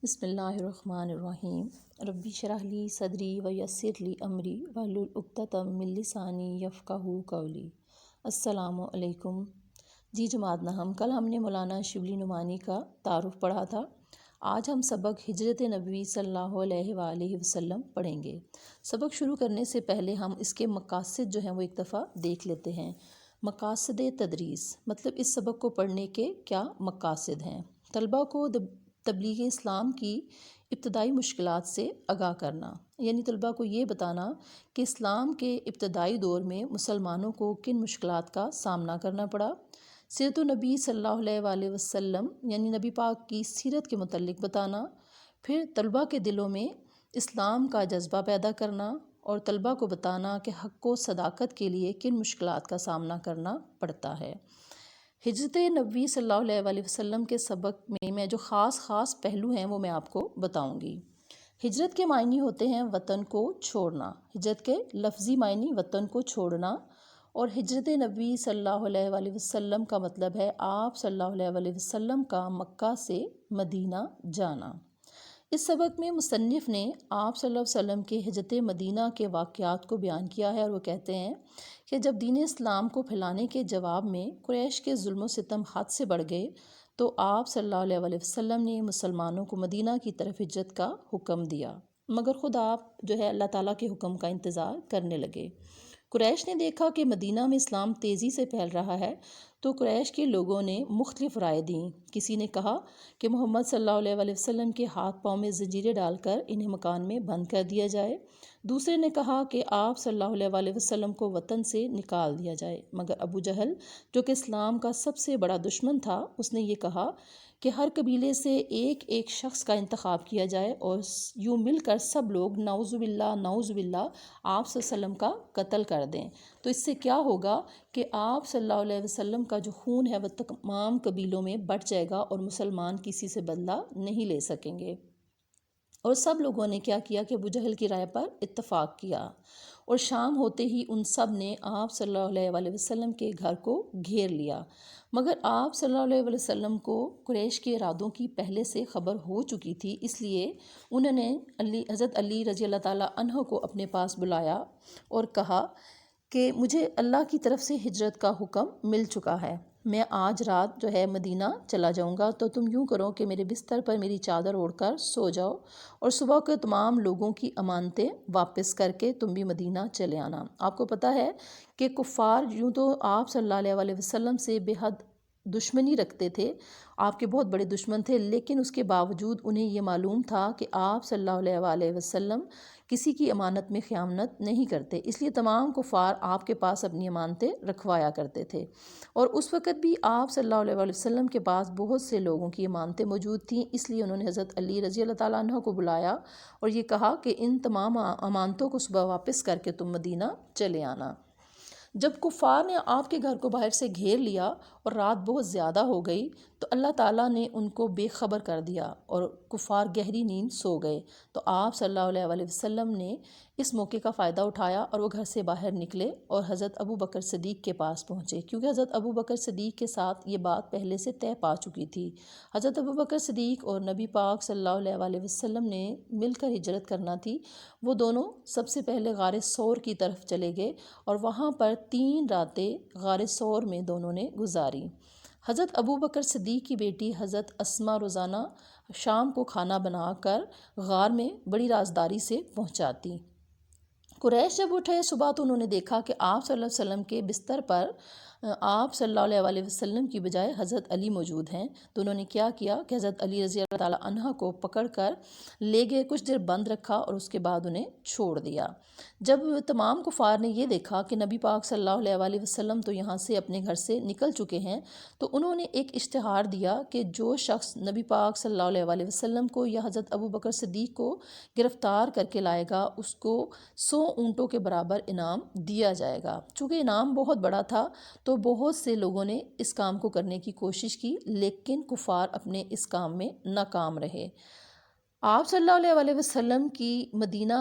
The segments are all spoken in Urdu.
بسم اللہ الرحمن الرحیم ربی اشرح لی صدری ویسر لی امری واحلل عقدۃ من لسانی یفقہوا قولی۔ السلام علیکم۔ جی جماعت نہم، کل ہم نے مولانا شبلی نعمانی کا تعارف پڑھا تھا۔ آج ہم سبق ہجرت نبوی صلی اللہ علیہ وآلہ وسلم پڑھیں گے۔ سبق شروع کرنے سے پہلے ہم اس کے مقاصد جو ہیں وہ ایک دفعہ دیکھ لیتے ہیں۔ مقاصد تدریس مطلب اس سبق کو پڑھنے کے کیا مقاصد ہیں۔ طلبہ کو تبلیغ اسلام کی ابتدائی مشکلات سے آگاہ کرنا، یعنی طلبہ کو یہ بتانا کہ اسلام کے ابتدائی دور میں مسلمانوں کو کن مشکلات کا سامنا کرنا پڑا۔ سیرت النبی صلی اللہ علیہ وآلہ وسلم یعنی نبی پاک کی سیرت کے متعلق بتانا، پھر طلبہ کے دلوں میں اسلام کا جذبہ پیدا کرنا اور طلبہ کو بتانا کہ حق و صداقت کے لیے کن مشکلات کا سامنا کرنا پڑتا ہے۔ ہجرت نبوی صلی اللہ علیہ وآلہ وسلم کے سبق میں جو خاص پہلو ہیں وہ میں آپ کو بتاؤں گی۔ ہجرت کے معنی ہوتے ہیں وطن کو چھوڑنا۔ ہجرت کے لفظی معنی وطن کو چھوڑنا، اور ہجرت نبوی صلی اللہ علیہ وآلہ وسلم کا مطلب ہے آپ صلی اللہ علیہ وآلہ وسلم کا مکہ سے مدینہ جانا۔ اس سبق میں مصنف نے آپ صلی اللہ علیہ وسلم کے ہجرت مدینہ کے واقعات کو بیان کیا ہے، اور وہ کہتے ہیں کہ جب دین اسلام کو پھیلانے کے جواب میں قریش کے ظلم و ستم حد سے بڑھ گئے تو آپ صلی اللہ علیہ وآلہ وسلم نے مسلمانوں کو مدینہ کی طرف ہجرت کا حکم دیا، مگر خود آپ جو ہے اللہ تعالیٰ کے حکم کا انتظار کرنے لگے۔ قریش نے دیکھا کہ مدینہ میں اسلام تیزی سے پھیل رہا ہے تو قریش کے لوگوں نے مختلف رائے دیں۔ کسی نے کہا کہ محمد صلی اللہ علیہ وآلہ وسلم کے ہاتھ پاؤں میں زنجیریں ڈال کر انہیں مکان میں بند کر دیا جائے۔ دوسرے نے کہا کہ آپ صلی اللہ علیہ وآلہ وسلم کو وطن سے نکال دیا جائے، مگر ابو جہل جو کہ اسلام کا سب سے بڑا دشمن تھا، اس نے یہ کہا کہ ہر قبیلے سے ایک ایک شخص کا انتخاب کیا جائے اور یوں مل کر سب لوگ نعوذ باللہ آپ صلی اللہ علیہ وسلم کا قتل کر دیں، تو اس سے کیا ہوگا کہ آپ صلی اللہ علیہ وسلم کا جو خون ہے وہ تمام قبیلوں میں بٹ جائے گا اور مسلمان کسی سے بدلہ نہیں لے سکیں گے۔ اور سب لوگوں نے کیا کیا کہ ابو جہل کی رائے پر اتفاق کیا، اور شام ہوتے ہی ان سب نے آپ صلی اللہ علیہ وآلہ وسلم کے گھر کو گھیر لیا، مگر آپ صلی اللہ علیہ وآلہ وسلم کو قریش کے ارادوں کی پہلے سے خبر ہو چکی تھی، اس لیے انہوں نے حضرت علی رضی اللہ تعالیٰ عنہ کو اپنے پاس بلایا اور کہا کہ مجھے اللہ کی طرف سے ہجرت کا حکم مل چکا ہے، میں آج رات جو ہے مدینہ چلا جاؤں گا، تو تم یوں کرو کہ میرے بستر پر میری چادر اوڑھ کر سو جاؤ اور صبح کو تمام لوگوں کی امانتیں واپس کر کے تم بھی مدینہ چلے آنا۔ آپ کو پتہ ہے کہ کفار یوں تو آپ صلی اللہ علیہ وآلہ وسلم سے بے حد دشمنی رکھتے تھے، آپ کے بہت بڑے دشمن تھے، لیکن اس کے باوجود انہیں یہ معلوم تھا کہ آپ صلی اللہ علیہ وآلہ وسلم کسی کی امانت میں خیانت نہیں کرتے، اس لیے تمام کفار آپ کے پاس اپنی امانتیں رکھوایا کرتے تھے، اور اس وقت بھی آپ صلی اللہ علیہ وآلہ وسلم کے پاس بہت سے لوگوں کی امانتیں موجود تھیں، اس لیے انہوں نے حضرت علی رضی اللہ تعالیٰ عنہ کو بلایا اور یہ کہا کہ ان تمام امانتوں کو صبح واپس کر کے تم مدینہ چلے آنا۔ جب کفار نے آپ کے گھر کو باہر سے گھیر لیا اور رات بہت زیادہ ہو گئی تو اللہ تعالیٰ نے ان کو بے خبر کر دیا اور کفار گہری نیند سو گئے، تو آپ صلی اللہ علیہ وآلہ وسلم نے اس موقع کا فائدہ اٹھایا اور وہ گھر سے باہر نکلے اور حضرت ابو بکر صدیق کے پاس پہنچے، کیونکہ حضرت ابو بکر صدیق کے ساتھ یہ بات پہلے سے طے پا چکی تھی۔ حضرت ابو بکر صدیق اور نبی پاک صلی اللہ علیہ وآلہ وسلم نے مل کر ہجرت کرنا تھی، وہ دونوں سب سے پہلے غار ثور کی طرف چلے گئے اور وہاں پر 3 راتیں غار ثور میں دونوں نے گزاری۔ حضرت ابو بکر صدیق کی بیٹی حضرت اسماء روزانہ شام کو کھانا بنا کر غار میں بڑی رازداری سے پہنچاتی۔ قریش جب اٹھے صبح تو انہوں نے دیکھا کہ آپ صلی اللہ علیہ وسلم کے بستر پر آپ صلی اللہ علیہ وآلہ وسلم کی بجائے حضرت علی موجود ہیں، تو انہوں نے کیا کیا کہ حضرت علی رضی اللہ تعالیٰ عنہ کو پکڑ کر لے گئے، کچھ دیر بند رکھا اور اس کے بعد انہیں چھوڑ دیا۔ جب تمام کفار نے یہ دیکھا کہ نبی پاک صلی اللہ علیہ وآلہ وسلم تو یہاں سے اپنے گھر سے نکل چکے ہیں، تو انہوں نے ایک اشتہار دیا کہ جو شخص نبی پاک صلی اللہ علیہ وآلہ وسلم کو یا حضرت ابو بکر صدیق کو گرفتار کر کے لائے گا اس کو 100 اونٹوں کے برابر انعام دیا جائے گا۔ چونکہ انعام بہت بڑا تھا تو بہت سے لوگوں نے اس کام کو کرنے کی کوشش کی، لیکن کفار اپنے اس کام میں ناکام رہے۔ آپ صلی اللہ علیہ وآلہ وسلم کی مدینہ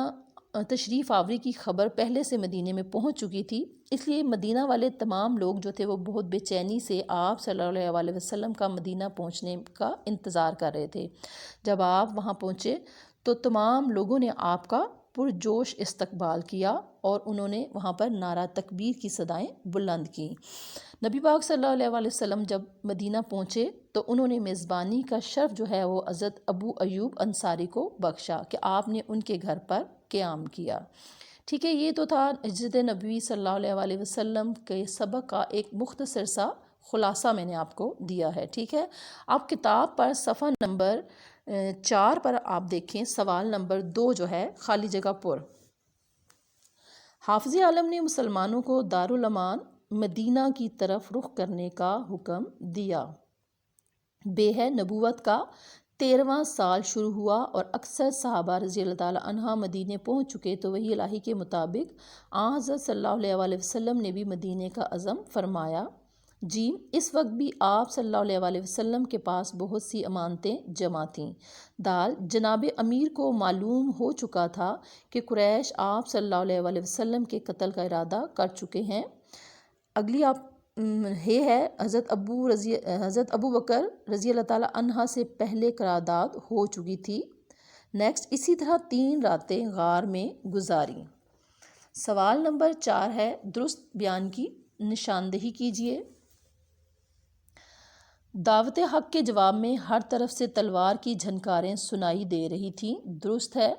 تشریف آوری کی خبر پہلے سے مدینے میں پہنچ چکی تھی، اس لیے مدینہ والے تمام لوگ جو تھے وہ بہت بے چینی سے آپ صلی اللہ علیہ وسلم کا مدینہ پہنچنے کا انتظار کر رہے تھے۔ جب آپ وہاں پہنچے تو تمام لوگوں نے آپ کا پرجوش استقبال کیا اور انہوں نے وہاں پر نعرہ تکبیر کی صدائیں بلند کیں۔ نبی پاک صلی اللہ علیہ وسلم جب مدینہ پہنچے تو انہوں نے میزبانی کا شرف جو ہے وہ حضرت ابو ایوب انصاری کو بخشا کہ آپ نے ان کے گھر پر قیام کیا۔ ٹھیک ہے، یہ تو تھا ہجرت نبوی صلی اللہ علیہ وسلم کے سبق کا ایک مختصر سا خلاصہ میں نے آپ کو دیا ہے۔ ٹھیک ہے، آپ کتاب پر صفحہ نمبر 4 پر آپ دیکھیں، سوال نمبر 2 جو ہے خالی جگہ پر۔ حافظ عالم نے مسلمانوں کو دارالامان مدینہ کی طرف رخ کرنے کا حکم دیا۔ بے ہے نبوت کا 13واں سال شروع ہوا اور اکثر صحابہ رضی اللہ تعالیٰ عنہ مدینے پہنچ چکے تو وحی الہی کے مطابق آن حضرت صلی اللہ علیہ وسلم نے بھی مدینے کا عزم فرمایا۔ جیم، اس وقت بھی آپ صلی اللہ علیہ وسلم کے پاس بہت سی امانتیں جمع تھیں۔ دال، جناب امیر کو معلوم ہو چکا تھا کہ قریش آپ صلی اللہ علیہ وسلم کے قتل کا ارادہ کر چکے ہیں۔ اگلی آپ ہے حضرت ابو بکر رضی اللہ تعالیٰ عنہ سے پہلے قرارداد ہو چکی تھی۔ نیکسٹ، اسی طرح 3 راتیں غار میں گزاری۔ سوال نمبر 4 ہے درست بیان کی نشاندہی کیجیے۔ دعوت حق کے جواب میں ہر طرف سے تلوار کی جھنکاریں سنائی دے رہی تھیں، درست ہے۔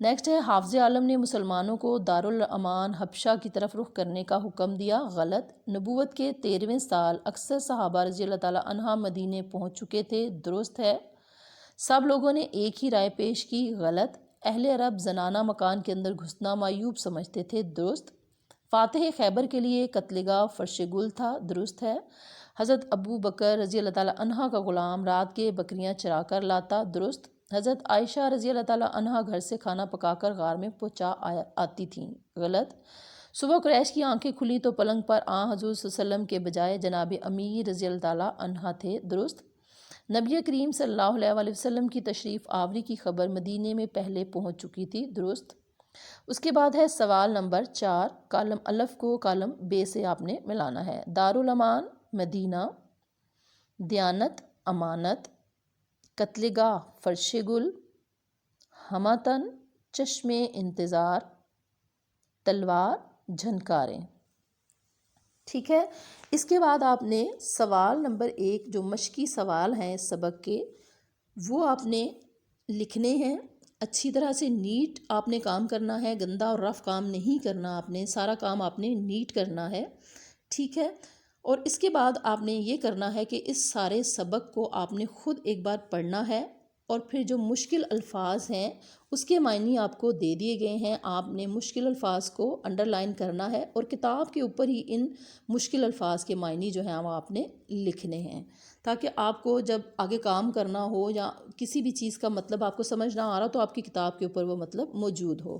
نیکسٹ ہے حافظ عالم نے مسلمانوں کو دارالامان حبشہ کی طرف رخ کرنے کا حکم دیا، غلط۔ نبوت کے 13ویں سال اکثر صحابہ رضی اللہ تعالیٰ عنہ مدینے پہنچ چکے تھے، درست ہے۔ سب لوگوں نے ایک ہی رائے پیش کی، غلط۔ اہل عرب زنانہ مکان کے اندر گھسنا معیوب سمجھتے تھے، درست۔ فاتح خیبر کے لیے قتل گاہ فرش گل تھا، درست ہے۔ حضرت ابو بکر رضی اللہ تعالیٰ عنہ کا غلام رات کے بکریاں چرا کر لاتا، درست۔ حضرت عائشہ رضی اللہ تعالیٰ عنہ گھر سے کھانا پکا کر غار میں پہنچا آتی تھیں، غلط۔ صبح قریش کی آنکھیں کھلی تو پلنگ پر آن حضور صلی اللہ علیہ وسلم کے بجائے جناب امیر رضی اللہ تعالیٰ عنہ تھے، درست۔ نبی کریم صلی اللہ علیہ وسلم کی تشریف آوری کی خبر مدینے میں پہلے پہنچ چکی تھی، درست۔ اس کے بعد ہے سوال نمبر 4، کالم الف کو کالم بے سے آپ نے ملانا ہے۔ دارالامان مدینہ، دیانت امانت، قتل گاہ فرش گل، ہماتن چشم انتظار، تلوار جھنکاریں۔ ٹھیک ہے، اس کے بعد آپ نے سوال نمبر 1 جو مشقی سوال ہیں اس سبق کے وہ آپ نے لکھنے ہیں۔ اچھی طرح سے نیٹ آپ نے کام کرنا ہے، گندا اور رف کام نہیں کرنا، آپ نے سارا کام آپ نے نیٹ کرنا ہے، ٹھیک ہے۔ اور اس کے بعد آپ نے یہ کرنا ہے کہ اس سارے سبق کو آپ نے خود ایک بار پڑھنا ہے اور پھر جو مشکل الفاظ ہیں اس کے معنی آپ کو دے دیے گئے ہیں، آپ نے مشکل الفاظ کو انڈر لائن کرنا ہے اور کتاب کے اوپر ہی ان مشکل الفاظ کے معنی جو ہیں وہ آپ نے لکھنے ہیں، تاکہ آپ کو جب آگے کام کرنا ہو یا کسی بھی چیز کا مطلب آپ کو سمجھ نہ آ رہا تو آپ کی کتاب کے اوپر وہ مطلب موجود ہو۔